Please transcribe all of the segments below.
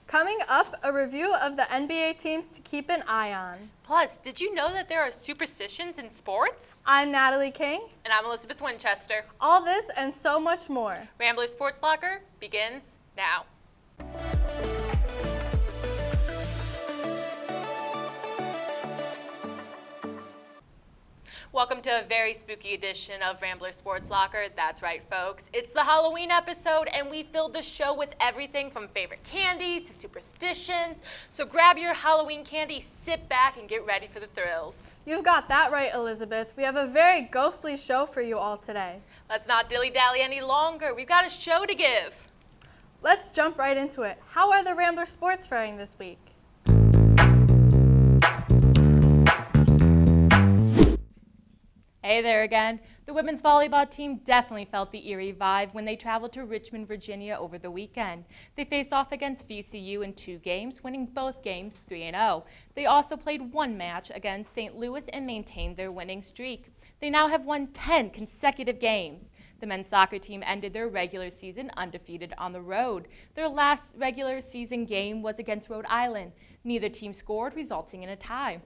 Coming up, a review of the NBA teams to keep an eye on. Plus, did you know that there are superstitions in sports? I'm Natalie King. And I'm Elizabeth Winchester. All this and so much more. Rambler Sports Locker begins now. Welcome to a very spooky edition of Rambler Sports Locker. That's right, folks. It's the Halloween episode, and we filled the show with everything from favorite candies to superstitions. So grab your Halloween candy, sit back, and get ready for the thrills. You've got that right, Elizabeth. We have a very ghostly show for you all today. Let's not dilly-dally any longer. We've got a show to give. Let's jump right into it. How are the Rambler sports faring this week? Hey there again. The women's volleyball team definitely felt the eerie vibe when they traveled to Richmond, Virginia over the weekend. They faced off against VCU in 2 games, winning both games 3-0. They also played 1 match against St. Louis and maintained their winning streak. They now have won 10 consecutive games. The men's soccer team ended their regular season undefeated on the road. Their last regular season game was against Rhode Island. Neither team scored, resulting in a tie.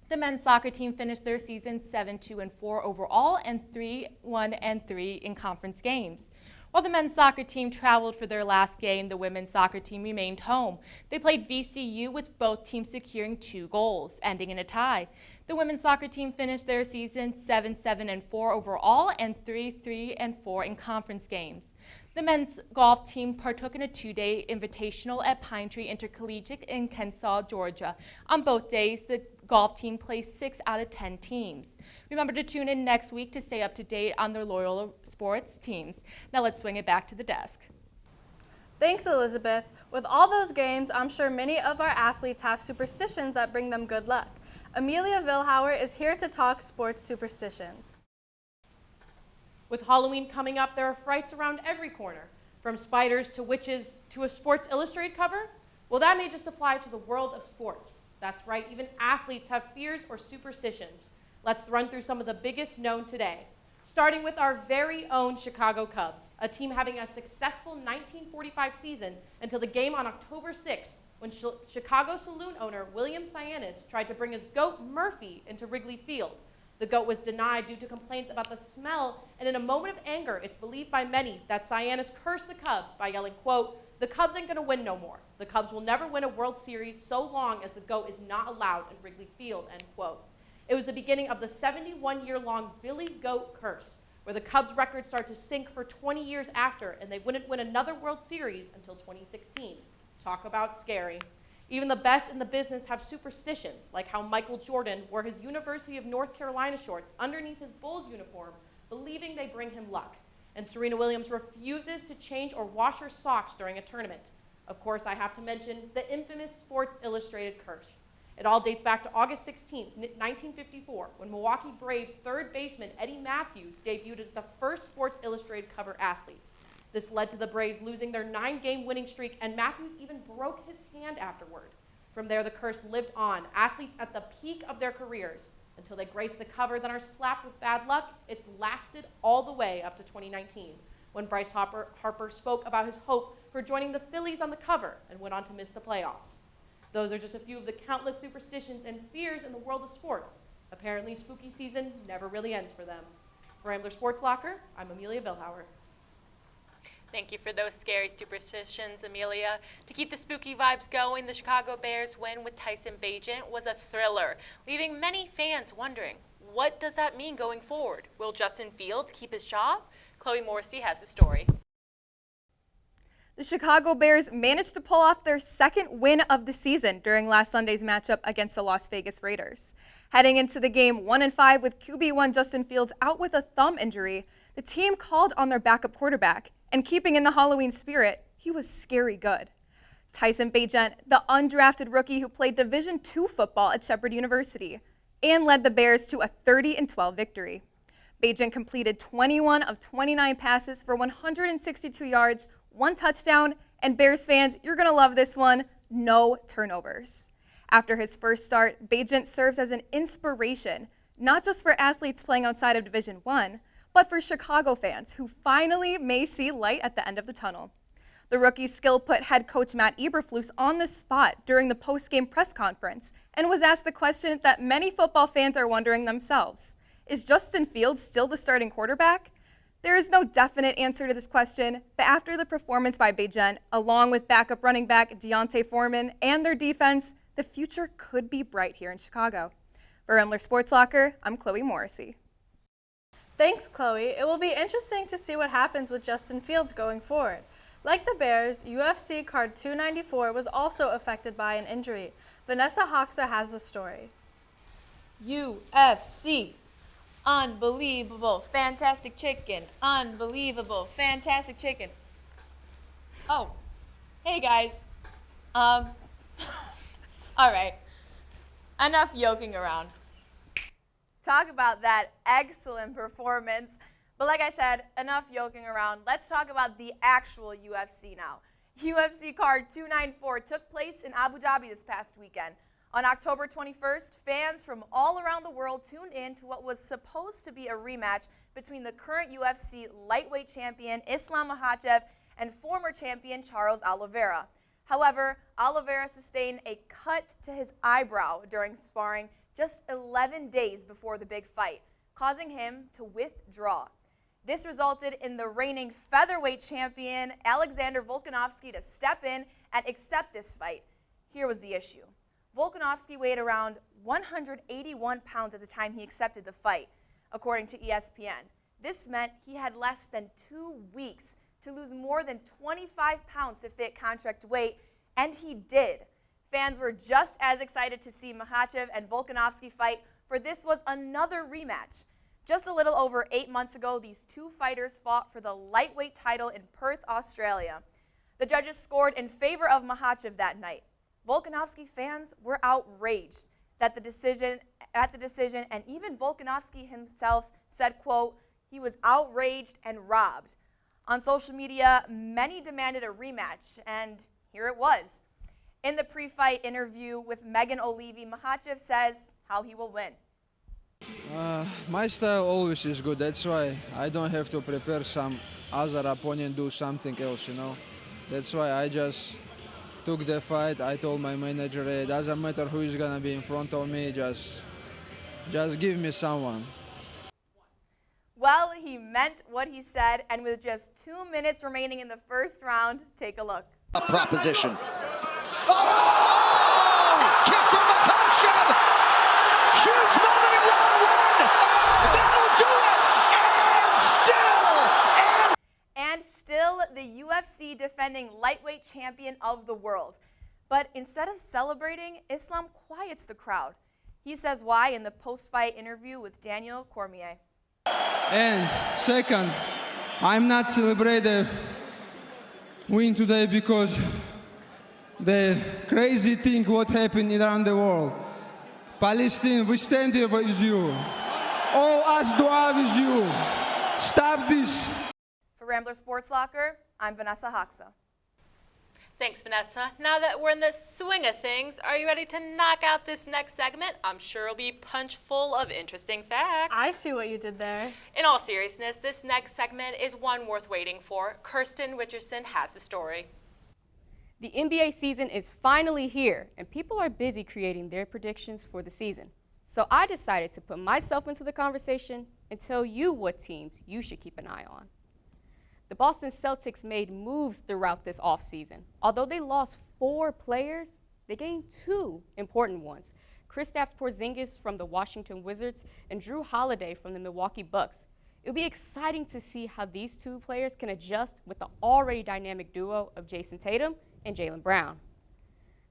The men's soccer team finished their season 7-2-4 overall and 3-1-3 in conference games. While the men's soccer team traveled for their last game, the women's soccer team remained home. They played VCU with both teams securing 2 goals, ending in a tie. The women's soccer team finished their season 7-7-4 overall and 3-3-4 in conference games. The men's golf team partook in a 2-day invitational at Pine Tree Intercollegiate in Kennesaw, Georgia. On both days, the golf team placed 6 out of 10 teams. Remember to tune in next week to stay up to date on their Loyola sports teams. Now let's swing it back to the desk. Thanks, Elizabeth. With all those games, I'm sure many of our athletes have superstitions that bring them good luck. Amelia Villhauer is here to talk sports superstitions. With Halloween coming up, there are frights around every corner, from spiders to witches to a Sports Illustrated cover. Well, that may just apply to the world of sports. That's right, even athletes have fears or superstitions. Let's run through some of the biggest known today. Starting with our very own Chicago Cubs, a team having a successful 1945 season until the game on October 6th, when Chicago saloon owner William Cyanis tried to bring his goat Murphy into Wrigley Field. The goat was denied due to complaints about the smell, and in a moment of anger, it's believed by many that Cyanis cursed the Cubs by yelling, quote, "The Cubs ain't gonna win no more. The Cubs will never win a World Series so long as the goat is not allowed in Wrigley Field," end quote. It was the beginning of the 71-year-long Billy Goat curse, where the Cubs' record started to sink for 20 years after, and they wouldn't win another World Series until 2016. Talk about scary. Even the best in the business have superstitions, like how Michael Jordan wore his University of North Carolina shorts underneath his Bulls uniform, believing they bring him luck. And Serena Williams refuses to change or wash her socks during a tournament. Of course, I have to mention the infamous Sports Illustrated curse. It all dates back to August 16, 1954, when Milwaukee Braves third baseman Eddie Matthews debuted as the first Sports Illustrated cover athlete. This led to the Braves losing their 9-game winning streak, and Matthews even broke his hand afterward. From there, the curse lived on. Athletes at the peak of their careers, until they graced the cover, then are slapped with bad luck, it's lasted all the way up to 2019, when Bryce Harper spoke about his hope for joining the Phillies on the cover and went on to miss the playoffs. Those are just a few of the countless superstitions and fears in the world of sports. Apparently, spooky season never really ends for them. For Rambler Sports Locker, I'm Amelia Villhauer. Thank you for those scary superstitions, Amelia. To keep the spooky vibes going, the Chicago Bears win with Tyson Bagent was a thriller, leaving many fans wondering, what does that mean going forward? Will Justin Fields keep his job? Chloe Morrissey has the story. The Chicago Bears managed to pull off their 2nd win of the season during last Sunday's matchup against the Las Vegas Raiders. Heading into the game 1-5 with QB1 Justin Fields out with a thumb injury, the team called on their backup quarterback, and keeping in the Halloween spirit, he was scary good. Tyson Bagent, the undrafted rookie who played Division II football at Shepherd University and led the Bears to a 30-12 victory. Bagent completed 21 of 29 passes for 162 yards, 1 touchdown, and Bears fans, you're going to love this one, no turnovers. After his first start, Bagent serves as an inspiration, not just for athletes playing outside of Division I, but for Chicago fans who finally may see light at the end of the tunnel. The rookie skill put head coach Matt Eberflus on the spot during the post-game press conference and was asked the question that many football fans are wondering themselves. Is Justin Fields still the starting quarterback? There is no definite answer to this question, but after the performance by Bazzone, along with backup running back Deontay Foreman and their defense, the future could be bright here in Chicago. For Rambler Sports Locker, I'm Chloe Morrissey. Thanks, Chloe. It will be interesting to see what happens with Justin Fields going forward. Like the Bears, UFC card 294 was also affected by an injury. Vanesa Hoxha has the story. UFC. Unbelievable, fantastic chicken. Unbelievable, fantastic chicken. Oh, hey guys. All right. Enough yoking around. Talk about that excellent performance. But like I said, enough yoking around. Let's talk about the actual UFC now. UFC card 294 took place in Abu Dhabi this past weekend. On October 21st, fans from all around the world tuned in to what was supposed to be a rematch between the current UFC lightweight champion Islam Makhachev and former champion Charles Oliveira. However, Oliveira sustained a cut to his eyebrow during sparring just 11 days before the big fight, causing him to withdraw. This resulted in the reigning featherweight champion Alexander Volkanovski to step in and accept this fight. Here was the issue. Volkanovski weighed around 181 pounds at the time he accepted the fight, according to ESPN. This meant he had less than 2 weeks to lose more than 25 pounds to fit contract weight, and he did. Fans were just as excited to see Makhachev and Volkanovski fight, for this was another rematch. Just a little over 8 months ago, these two fighters fought for the lightweight title in Perth, Australia. The judges scored in favor of Makhachev that night. Volkanovski fans were outraged at the decision, and even Volkanovski himself said, quote, he was outraged and robbed. On social media, many demanded a rematch, and here it was. In the pre-fight interview with Megan O'Leary, Makhachev says how he will win. My style always is good. That's why I don't have to prepare some other opponent do something else, you know. That's why I just took the fight. I told my manager, it doesn't matter who is gonna be in front of me, just give me someone. Well, he meant what he said, and with just 2 minutes remaining in the first round, take a look. A proposition. Oh! Kick from Makhachev! Huge moment in round one! That'll do it! And still the UFC defending lightweight champion of the world. But instead of celebrating, Islam quiets the crowd. He says why in the post-fight interview with Daniel Cormier. And second, I'm not celebrating win today because the crazy thing what happened around the world. Palestine, we stand here with you. All us dua with you. Stop this. For Rambler Sports Locker, I'm Vanesa Hoxha. Thanks, Vanessa. Now that we're in the swing of things, are you ready to knock out this next segment? I'm sure it'll be punch full of interesting facts. I see what you did there. In all seriousness, this next segment is one worth waiting for. Kirsten Richardson has the story. The NBA season is finally here, and people are busy creating their predictions for the season. So I decided to put myself into the conversation and tell you what teams you should keep an eye on. The Boston Celtics made moves throughout this offseason. Although they lost 4 players, they gained 2 important ones. Kristaps Porzingis from the Washington Wizards and Drew Holiday from the Milwaukee Bucks. It'll be exciting to see how these 2 players can adjust with the already dynamic duo of Jason Tatum and Jaylen Brown.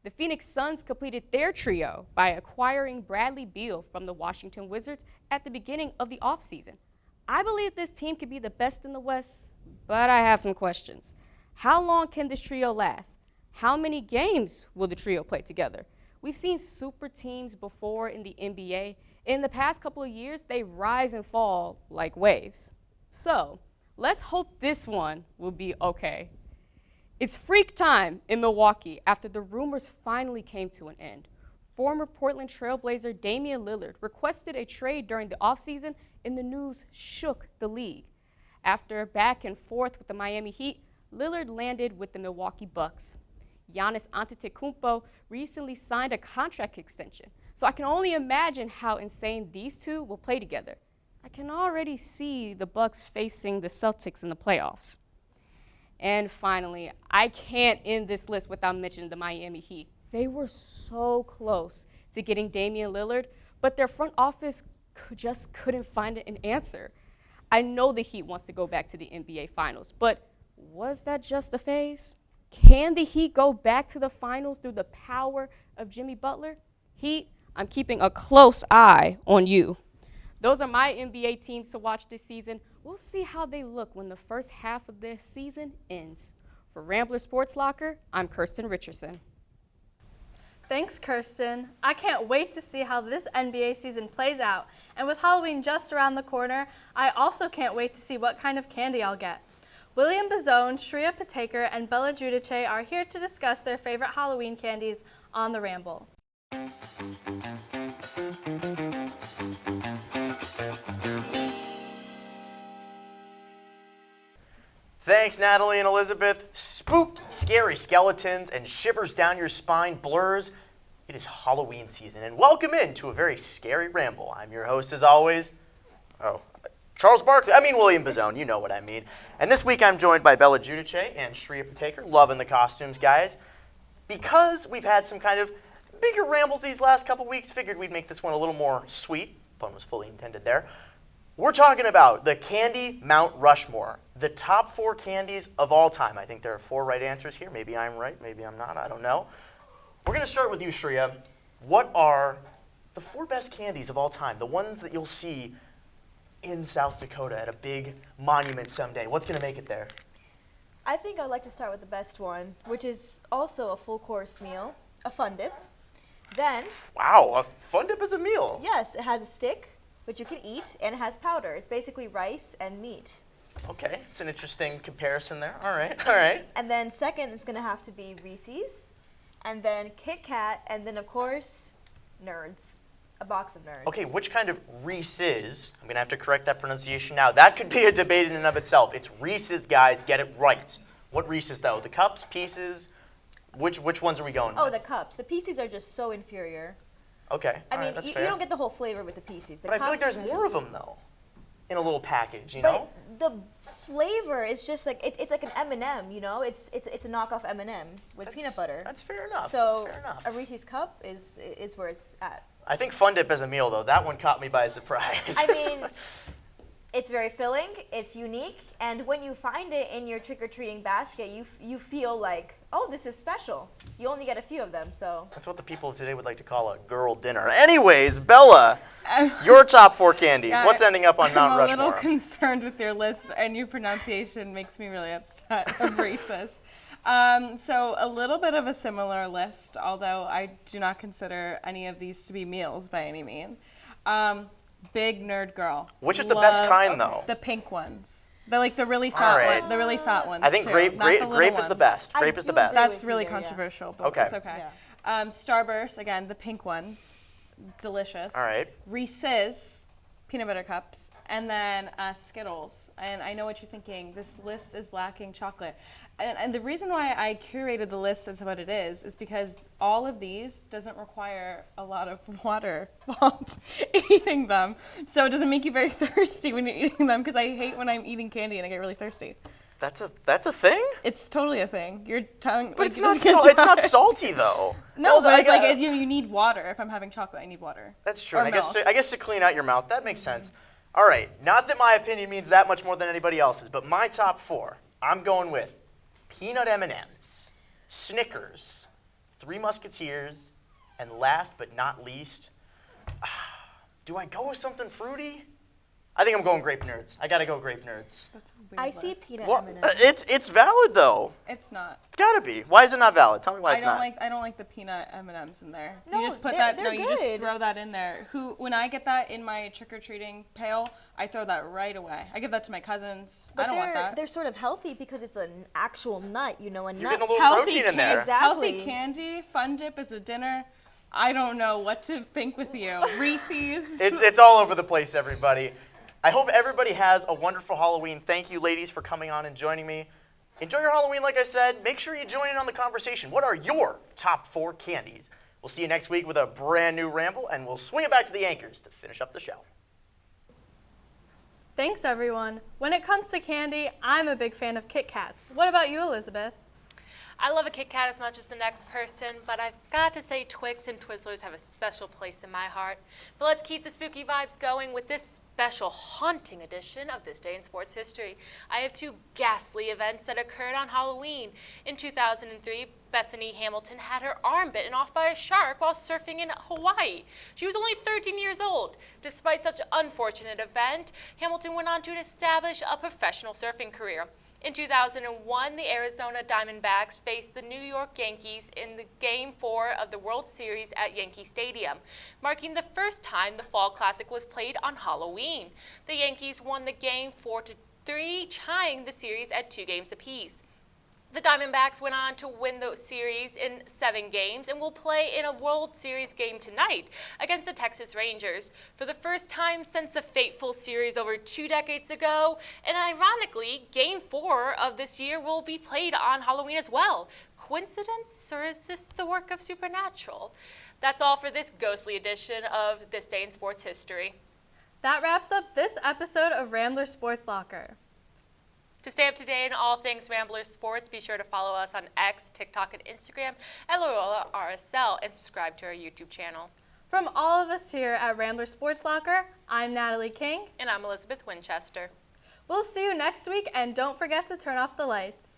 The Phoenix Suns completed their trio by acquiring Bradley Beal from the Washington Wizards at the beginning of the offseason. I believe this team could be the best in the West, but I have some questions. How long can this trio last? How many games will the trio play together? We've seen super teams before in the NBA. In the past couple of years, they rise and fall like waves. So let's hope this one will be okay. It's freak time in Milwaukee after the rumors finally came to an end. Former Portland Trailblazer Damian Lillard requested a trade during the offseason, and the news shook the league. After back and forth with the Miami Heat, Lillard landed with the Milwaukee Bucks. Giannis Antetokounmpo recently signed a contract extension, so I can only imagine how insane these two will play together. I can already see the Bucks facing the Celtics in the playoffs. And finally, I can't end this list without mentioning the Miami Heat. They were so close to getting Damian Lillard, but their front office just couldn't find an answer. I know the Heat wants to go back to the NBA Finals, but was that just a phase? Can the Heat go back to the finals through the power of Jimmy Butler? Heat, I'm keeping a close eye on you. Those are my NBA teams to watch this season. We'll see how they look when the first half of this season ends. For Rambler Sports Locker, I'm Kirsten Richardson. Thanks, Kirsten. I can't wait to see how this NBA season plays out. And with Halloween just around the corner, I also can't wait to see what kind of candy I'll get. William Bazzone, Shreya Pataker, and Bella Giudice are here to discuss their favorite Halloween candies on the Ramble. Thanks, Natalie and Elizabeth. Spooky, scary skeletons and shivers down your spine blurs. It is Halloween season, and welcome in to a very scary ramble. I'm your host, as always, William Bazzone, you know what I mean. And this week I'm joined by Bella Giudice and Shreya Pataker, loving the costumes, guys. Because we've had some kind of bigger rambles these last couple weeks, figured we'd make this one a little more sweet. Pun was fully intended there. We're talking about the Candy Mount Rushmore, the top 4 candies of all time. I think there are 4 right answers here. Maybe I'm right, maybe I'm not, I don't know. We're going to start with you, Shreya. What are the 4 best candies of all time, the ones that you'll see in South Dakota at a big monument someday? What's going to make it there? I think I'd like to start with the best one, which is also a full course meal, a fun dip. Then, wow, a fun dip is a meal. Yes, it has a stick, which you can eat, and it has powder. It's basically rice and meat. Okay, it's an interesting comparison there. All right. And then second is going to have to be Reese's, and then Kit Kat, and then, of course, Nerds. A box of Nerds. Okay, which kind of Reese's? I'm going to have to correct that pronunciation now. That could be a debate in and of itself. It's Reese's, guys. Get it right. What Reese's, though? The cups, pieces? Which ones are we going with? Oh, the cups. The pieces are just so inferior. Okay, I mean, that's you fair. don't get the whole flavor with the pieces. But I feel like there's more of them, though, in a little package, you know? But the flavor is just like, it's like an M&M, you know? It's a knockoff M&M with peanut butter. That's fair enough. So that's fair enough. A Reese's cup is where it's at. I think Fun Dip as a meal, though, that one caught me by surprise. I mean, it's very filling, it's unique, and when you find it in your trick-or-treating basket, you feel like, oh, this is special. You only get a few of them, so. That's what the people of today would like to call a girl dinner. Anyways, Bella, your top 4 candies. Yeah, What's ending up on Mount Rushmore? I'm a little concerned with your list, and your pronunciation makes me really upset of Reese's. So a little bit of a similar list, although I do not consider any of these to be meals by any means. Big nerd girl. Which is the best kind, though? The pink ones. The really fat the really fat ones. I think too, grape is the best. Grape is the best. That's really controversial, but okay. it's okay. Yeah. Starburst, again, the pink ones, delicious. All right. Reese's peanut butter cups, and then Skittles. And I know what you're thinking. This list is lacking chocolate. And the reason why I curated the list as what it is because all of these doesn't require a lot of water while eating them. So it doesn't make you very thirsty when you're eating them because I hate when I'm eating candy and I get really thirsty. That's a thing? It's totally a thing. Your tongue. But it's not salty though. No, but it's you need water. If I'm having chocolate, I need water. That's true. I guess to clean out your mouth, that makes sense. All right. Not that my opinion means that much more than anybody else's, but my top 4, I'm going with peanut M&Ms, Snickers, Three Musketeers, and last but not least, do I go with something fruity? I think I'm going Grape Nerds. I gotta go Grape Nerds. That's a weird I list. see peanut Well, M&Ms. it's valid though. It's not. It's gotta be. Why is it not valid? Tell me why it's not. I don't like the peanut M&Ms in there. No, you just put they're you just good. throw that in there. When I get that in my trick-or-treating pail, I throw that right away. I give that to my cousins. But I don't want that. They're sort of healthy because it's an actual nut, you know, a You're nut. getting a little protein in there. Exactly. Healthy candy, Fun Dip as a dinner. I don't know what to think with you. Reese's. It's all over the place, everybody. I hope everybody has a wonderful Halloween. Thank you, ladies, for coming on and joining me. Enjoy your Halloween, like I said. Make sure you join in on the conversation. What are your top 4 candies? We'll see you next week with a brand new ramble, and we'll swing it back to the anchors to finish up the show. Thanks, everyone. When it comes to candy, I'm a big fan of Kit Kats. What about you, Elizabeth? I love a Kit Kat as much as the next person, but I've got to say Twix and Twizzlers have a special place in my heart. But let's keep the spooky vibes going with this special haunting edition of This Day in Sports History. I have 2 ghastly events that occurred on Halloween. In 2003, Bethany Hamilton had her arm bitten off by a shark while surfing in Hawaii. She was only 13 years old. Despite such an unfortunate event, Hamilton went on to establish a professional surfing career. In 2001, the Arizona Diamondbacks faced the New York Yankees in the Game 4 of the World Series at Yankee Stadium, marking the first time the Fall Classic was played on Halloween. The Yankees won the game 4-3, tying the series at 2 games apiece. The Diamondbacks went on to win the series in 7 games and will play in a World Series game tonight against the Texas Rangers for the first time since the fateful series over 2 decades ago. And ironically, Game 4 of this year will be played on Halloween as well. Coincidence, or is this the work of supernatural? That's all for this ghostly edition of This Day in Sports History. That wraps up this episode of Rambler Sports Locker. To stay up to date on all things Rambler Sports, be sure to follow us on X, TikTok, and Instagram at Loyola RSL and subscribe to our YouTube channel. From all of us here at Rambler Sports Locker, I'm Natalie King. And I'm Elizabeth Winchester. We'll see you next week, and don't forget to turn off the lights.